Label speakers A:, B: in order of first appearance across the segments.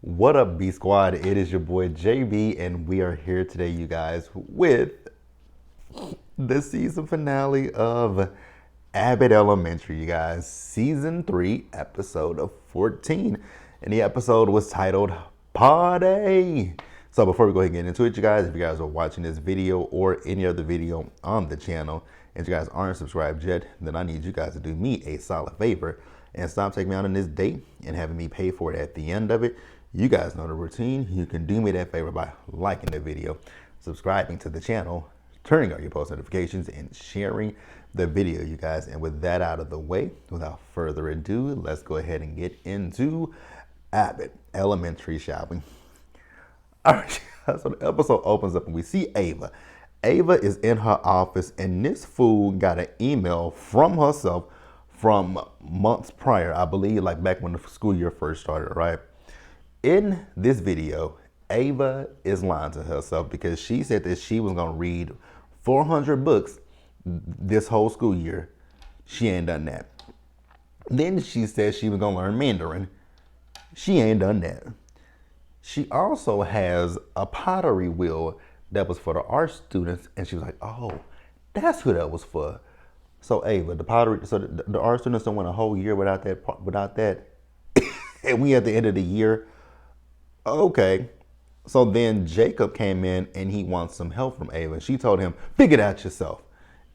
A: What up, B Squad? It is your boy JB, and we are here today, you guys, with the season finale of Abbott Elementary, you guys. Season 3, episode of 14. And the episode was titled Party. So before we go ahead and get into it, you guys, if you guys are watching this video or any other video on the channel, and you guys aren't subscribed yet, then I need you guys to do me a solid favor and stop taking me out on this date and having me pay for it at the end of it. You guys know the routine. You can do me that favor by liking the video, subscribing to the channel, turning on your post notifications, and sharing the video, you guys. And with that out of the way, without further ado, let's go ahead and get into Abbott Elementary, shall we? All right, so the episode opens up and we see Ava. Ava is in her office, and this fool got an email from herself from months prior, I believe, like back when the school year first started, right? In this video, Ava is lying to herself because she said that she was gonna read 400 books this whole school year. She ain't done that. Then she said she was gonna learn Mandarin. She ain't done that. She also has a pottery wheel that was for the art students, and she was like, oh, that's who that was for. So Ava, the art students don't went a whole year without that, and we at the end of the year. Okay. So then Jacob came in and he wants some help from Ava. And she told him, figure it out yourself.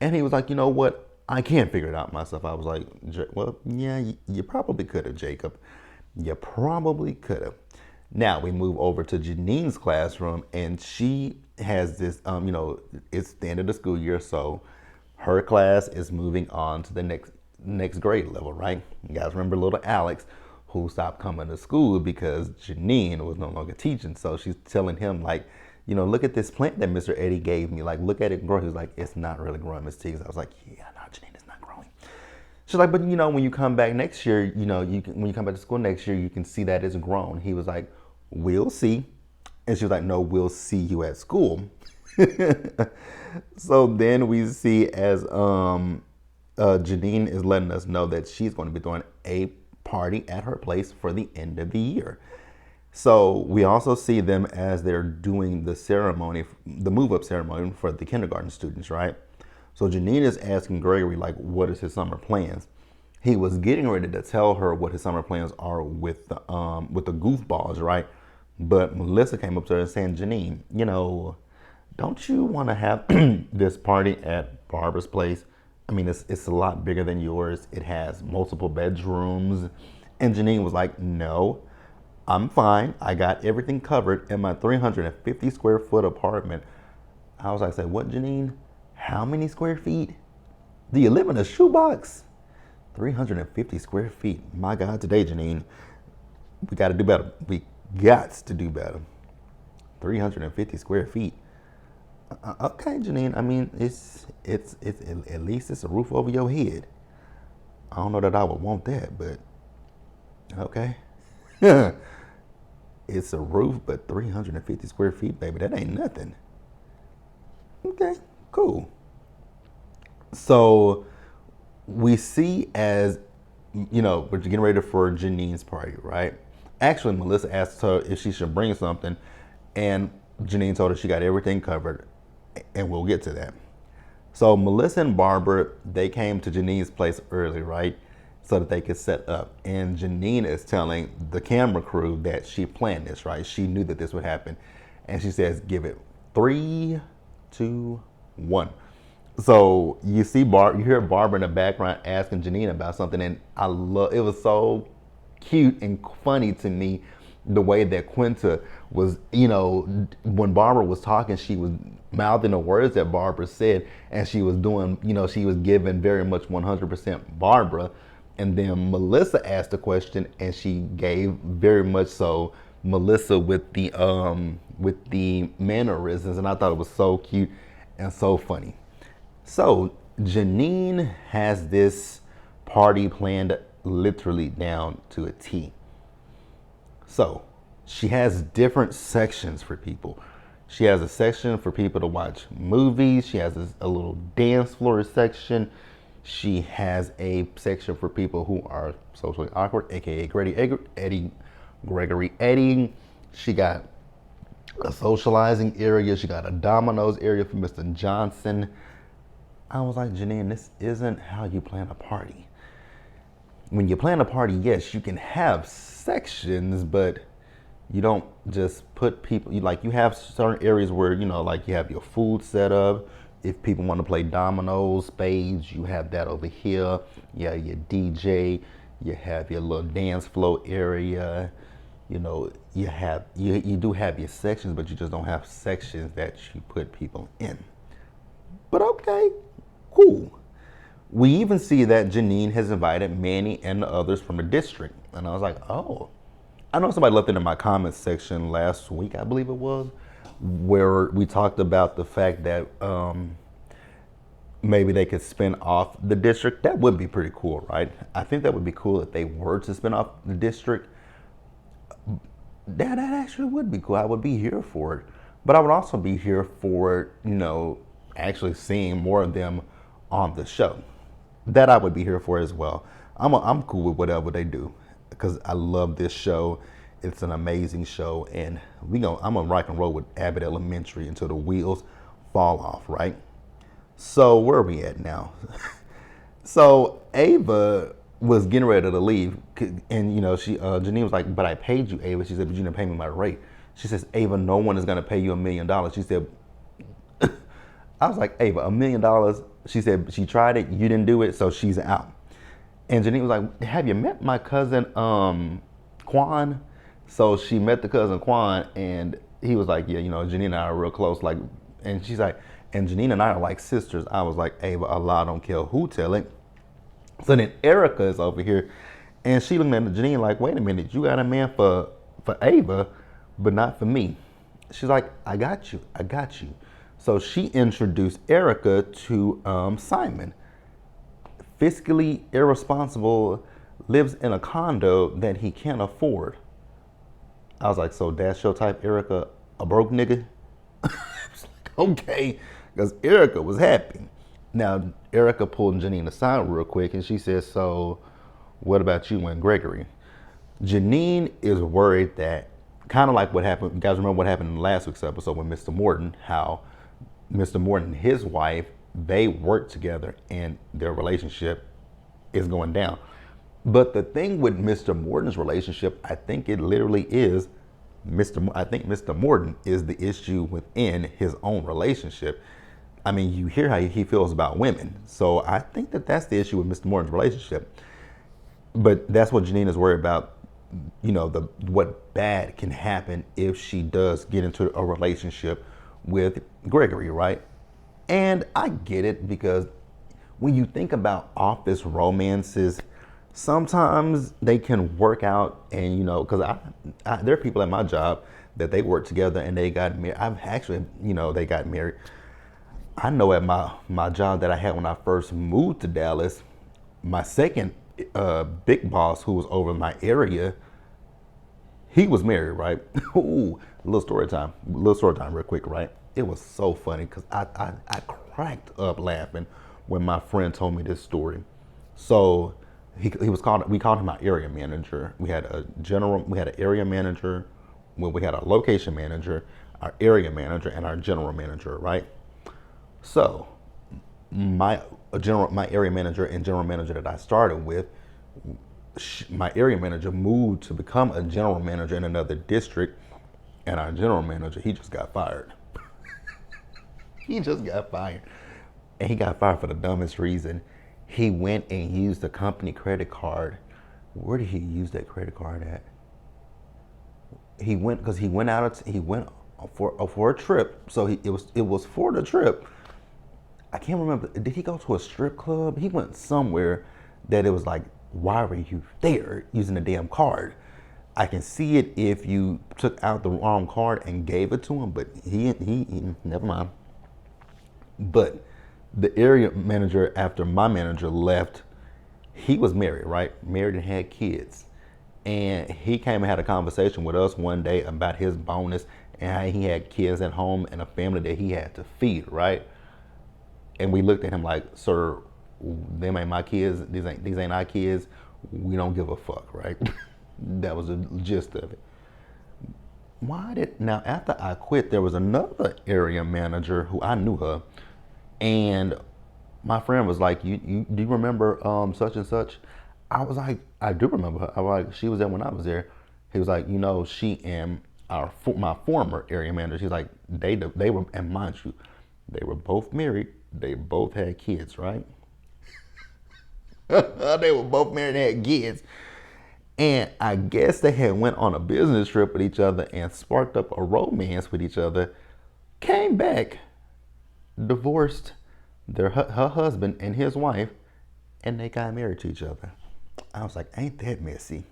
A: And he was like, you know what? I can't figure it out myself. I was like, well, yeah, you probably could have, Jacob. You probably could have. Now we move over to Janine's classroom, and she has this, it's the end of the school year. So her class is moving on to the next grade level, right? You guys remember little Alex, who stopped coming to school because Janine was no longer teaching. So she's telling him, like, look at this plant that Mr. Eddie gave me. Like, look at it grow. He was like, it's not really growing, Miss T. I was like, yeah, no, Janine, it's not growing. She's like, but when you come back next year, when you come back to school next year, you can see that it's grown. He was like, we'll see. And she was like, no, we'll see you at school. So then we see as Janine is letting us know that she's going to be throwing a party at her place for the end of the year. So we also see them as they're doing the ceremony, the move-up ceremony for the kindergarten students, right? So Janine is asking Gregory, like, what is his summer plans? He was getting ready to tell her what his summer plans are with the goofballs, right? But Melissa came up to her and saying, Janine, don't you want to have this party at Barbara's place? I mean, it's a lot bigger than yours. It has multiple bedrooms. And Janine was like, no, I'm fine. I got everything covered in my 350 square foot apartment. I was like, say, what, Janine? How many square feet? Do you live in a shoebox? 350 square feet. My God, today, Janine, we got to do better. We got to do better. 350 square feet. Okay, Janine. I mean, it's at least it's a roof over your head. I don't know that I would want that, but okay. It's a roof, but 350 square feet, baby. That ain't nothing. Okay, cool. So we see as we're getting ready for Janine's party, right? Actually, Melissa asked her if she should bring something, and Janine told her she got everything covered. And we'll get to that. So Melissa and Barbara, they came to Janine's place early, right? So that they could set up. And Janine is telling the camera crew that she planned this, right? She knew that this would happen. And she says, give it 3, 2, 1. So you see you hear Barbara in the background asking Janine about something. And it was so cute and funny to me the way that Quinta was, when Barbara was talking, she was mouthing the words that Barbara said, and she was doing, she was giving very much 100% Barbara. And then Melissa asked a question, and she gave very much so Melissa with the mannerisms, and I thought it was so cute and so funny. So Janine has this party planned literally down to a T. So she has different sections for people. She has a section for people to watch movies. She has a little dance floor section. She has a section for people who are socially awkward, aka Eddie Gregory Eddie. She got a socializing area. She got a dominoes area for Mr. Johnson. I was like, Janine, this isn't how you plan a party. When you plan a party, yes, you can have sections, but you don't just put people, you have certain areas where, like you have your food set up. If people want to play dominoes, spades, you have that over here. Yeah, your DJ, you have your little dance floor area. You do have your sections, but you just don't have sections that you put people in. But okay, cool. We even see that Janine has invited Manny and the others from the district. And I was like, oh. I know somebody left it in my comments section last week, I believe it was, where we talked about the fact that maybe they could spin off the district. That would be pretty cool, right? I think that would be cool if they were to spin off the district. That actually would be cool. I would be here for it. But I would also be here for, actually seeing more of them on the show. That I would be here for as well. I'm cool with whatever they do because I love this show. It's an amazing show, and I'm gonna rock and roll with Abbott Elementary until the wheels fall off, right? So where are we at now? So Ava was getting ready to leave, and Janine was like, "But I paid you, Ava." She said, "But you didn't pay me my rate." She says, "Ava, no one is gonna pay you $1 million." She said, I was like, Ava, $1 million. She said she tried it, you didn't do it, so she's out. And Janine was like, have you met my cousin Quan? So she met the cousin Quan, and he was like, yeah, Janine and I are real close. Like, and she's like, and Janine and I are like sisters. I was like, Ava, Allah don't care who tell it. So then Erica is over here, and she looking at Janine like, wait a minute, you got a man for Ava, but not for me. She's like, I got you. So she introduced Erica to Simon. Fiscally irresponsible, lives in a condo that he can't afford. I was like, so that's your type, Erica? A broke nigga? I was like, okay, because Erica was happy. Now, Erica pulled Janine aside real quick, and she says, so what about you and Gregory? Janine is worried that, kind of like what happened, you guys remember what happened in last week's episode with Mr. Morton, how Mr. Morton and his wife, they work together and their relationship is going down. But the thing with Mr. Morton's relationship, I think it literally is I think Mr. Morton is the issue within his own relationship. I mean, you hear how he feels about women. So I think that that's the issue with Mr. Morton's relationship. But that's what Janine is worried about, what bad can happen if she does get into a relationship with Gregory, right? And I get it, because when you think about office romances, sometimes they can work out, and because there are people at my job that they work together and they got married. I've actually, they got married. I know at my job that I had when I first moved to Dallas, my second big boss who was over my area, he was married, right? Ooh, little story time real quick, right? It was so funny because I cracked up laughing when my friend told me this story. So we called him our area manager. We had an area manager, we had a location manager, our area manager, and our general manager, right? So my area manager and general manager that I started with, my area manager moved to become a general manager in another district, and our general manager, he just got fired. He just got fired. And he got fired for the dumbest reason. He went and used a company credit card. Where did he use that credit card at? He went for a trip. So it was for the trip. I can't remember. Did he go to a strip club? He went somewhere that it was like, why were you there using the damn card? I can see it if you took out the wrong card and gave it to him, but he never mind. But the area manager, after my manager left, he was married, right? Married and had kids. And he came and had a conversation with us one day about his bonus and how he had kids at home and a family that he had to feed, right? And we looked at him like, sir, them ain't my kids. These ain't our kids. We don't give a fuck, right? That was the gist of it. Why did now after I quit, there was another area manager who I knew her, and my friend was like, "You do you remember such and such?" I was like, "I do remember her." I was like, "She was there when I was there." He was like, "You know, she and my former area manager." She's like, "They were, and mind you, they were both married. They both had kids, right?" They were both married and had kids. And I guess they had went on a business trip with each other and sparked up a romance with each other. Came back, divorced her husband and his wife, and they got married to each other. I was like, ain't that messy?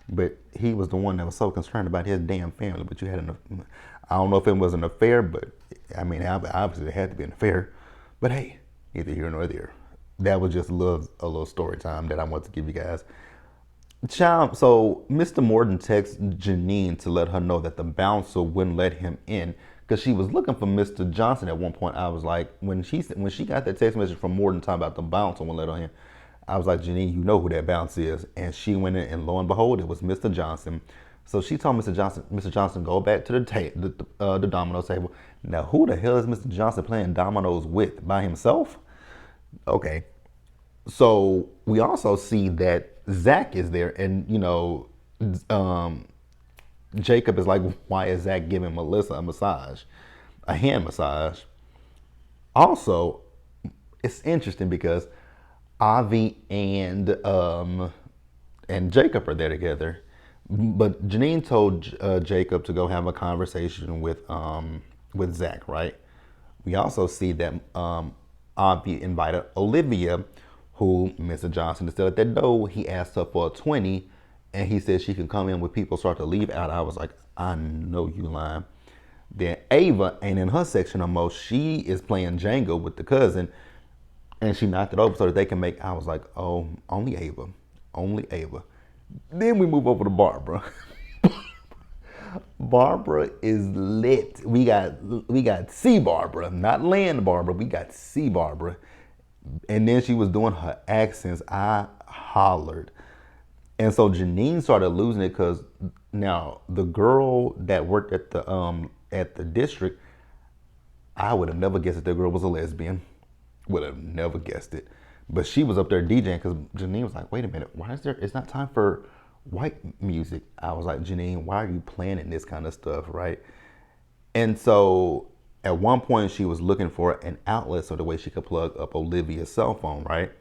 A: But he was the one that was so concerned about his damn family. But you had I don't know if it was an affair, but I mean, obviously it had to be an affair. But hey, neither here nor there. That was just a little story time that I want to give you guys. Child, so Mr. Morton texts Janine to let her know that the bouncer wouldn't let him in because she was looking for Mr. Johnson at one point. I was like, when she got that text message from Morton talking about the bouncer wouldn't let her in, I was like, Janine, you know who that bouncer is. And she went in, and lo and behold, it was Mr. Johnson. So she told Mr. Johnson, go back to the domino table. Now, who the hell is Mr. Johnson playing dominoes with? By himself? Okay. So we also see that Zach is there, and um, Jacob is like, why is Zach giving Melissa a massage, a hand massage? Also, it's interesting because Avi and Jacob are there together, but Janine told Jacob to go have a conversation with Zach, right? We also see that Avi invited Olivia, who Mr. Johnson is still at that door. He asked her for a 20, and he said she can come in when people start to leave out. I was like, I know you lying. Then Ava ain't in her section no more. She is playing Django with the cousin, and she knocked it over so that they can make. I was like, oh, only Ava, only Ava. Then we move over to Barbara. Barbara is lit. We got C Barbara, not Land Barbara. We got C Barbara, and then she was doing her accents. I hollered, and so Janine started losing it because now the girl that worked at the district, I would have never guessed that the girl was a lesbian. Would have never guessed it. But she was up there DJing because Janine was like, wait a minute, why is there, it's not time for white music. I was like, Janine, why are you planning this kind of stuff, right? And so at one point she was looking for an outlet so the way she could plug up Olivia's cell phone, right?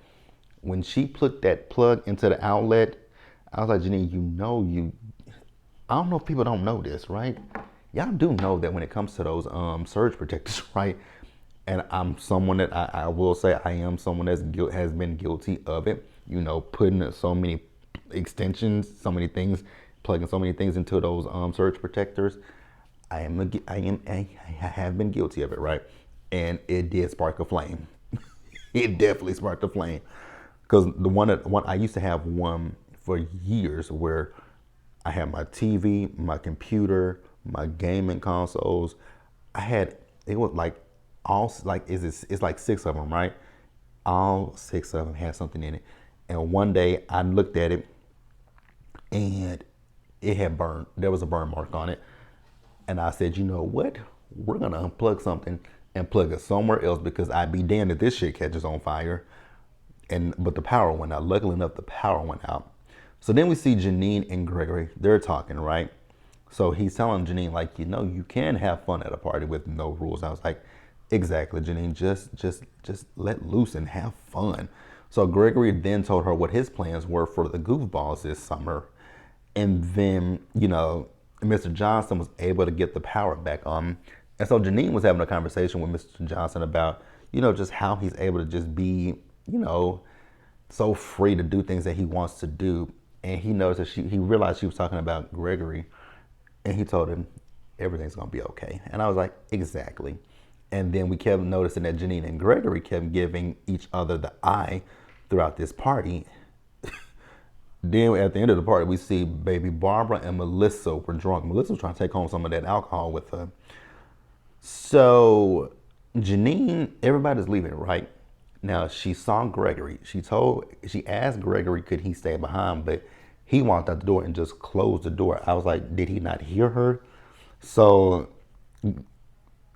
A: When she put that plug into the outlet, I was like, Janine, I don't know if people don't know this, right? Y'all do know that when it comes to those surge protectors, right? And I'm someone that I will say I am someone that's has been guilty of it. Putting so many extensions, so many things, plugging so many things into those surge protectors. I have been guilty of it, right? And it did spark a flame. It definitely sparked a flame. Because the one I used to have one for years where I had my TV, my computer, my gaming consoles. It was like it's like six of them, right? All six of them had something in it. And one day I looked at it and it had burned. There was a burn mark on it. And I said, you know what? We're going to unplug something and plug it somewhere else because I'd be damned if this shit catches on fire. But the power went out. Luckily enough, the power went out. So then we see Janine and Gregory. They're talking, right? So he's telling Janine, like, you can have fun at a party with no rules. I was like, exactly, Janine, just let loose and have fun. So Gregory then told her what his plans were for the goofballs this summer. And then, Mr. Johnson was able to get the power back on. And so Janine was having a conversation with Mr. Johnson about, just how he's able to just be, so free to do things that he wants to do. And he noticed that he realized she was talking about Gregory. And he told him, everything's going to be okay. And I was like, exactly. And then we kept noticing that Janine and Gregory kept giving each other the eye throughout this party. Then at the end of the party, we see baby Barbara and Melissa were drunk. Melissa was trying to take home some of that alcohol with her. So Janine, everybody's leaving, right? Now she saw Gregory. She asked Gregory, could he stay behind? But He walked out the door and just closed the door. I was like, did he not hear her? So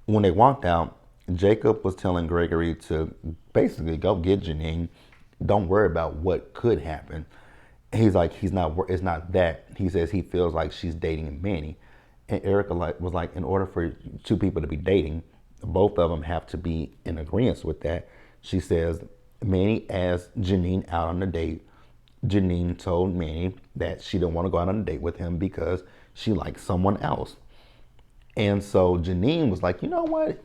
A: when they walked out, Jacob was telling Gregory to basically go get Janine. Don't worry about what could happen. He's like, it's not that. He says he feels like she's dating Manny. And Erica was like, in order for two people to be dating, both of them have to be in agreement with that. She says, Manny asked Janine out on a date. Janine told Manny that she didn't want to go out on a date with him because she liked someone else. And so Janine was like, you know what?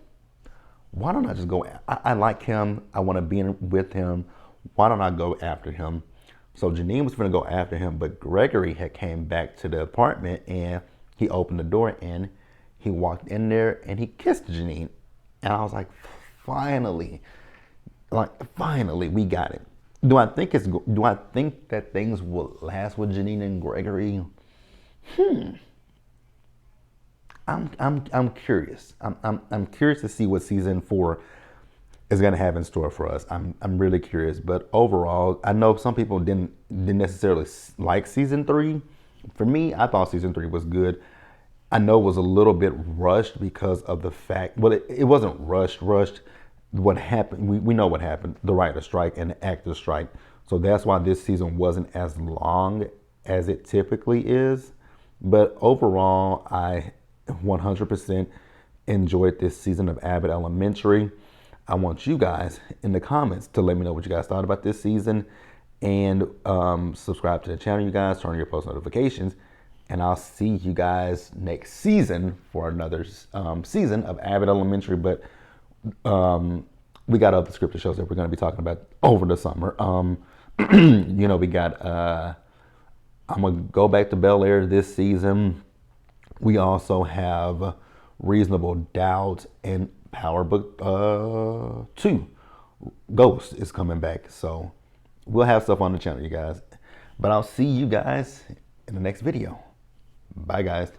A: Why don't I just go? I like him. I want to be with him. Why don't I go after him? So Janine was going to go after him, but Gregory had came back to the apartment and he opened the door and he walked in there and he kissed Janine. And I was like, finally, we got it. Do I think that things will last with Janine and Gregory? I'm curious. I'm curious to see what season 4 is going to have in store for us. I'm really curious. But overall, I know some people didn't necessarily like season 3. For me, I thought season 3 was good. I know it was a little bit rushed because of the fact, well, it wasn't rushed. What happened, we know what happened, the writer strike and the actor strike. So that's why this season wasn't as long as it typically is. But overall, I 100% enjoyed this season of Abbott Elementary. I want you guys in the comments to let me know what you guys thought about this season, and subscribe to the channel, you guys, turn on your post notifications, and I'll see you guys next season for another season of Abbott Elementary. But we got other scripted shows that we're going to be talking about over the summer. We got I'm gonna go back to Bel Air this season. We also have Reasonable Doubt and Power Book 2. Ghost is coming back. So we'll have stuff on the channel, you guys. But I'll see you guys in the next video. Bye, guys.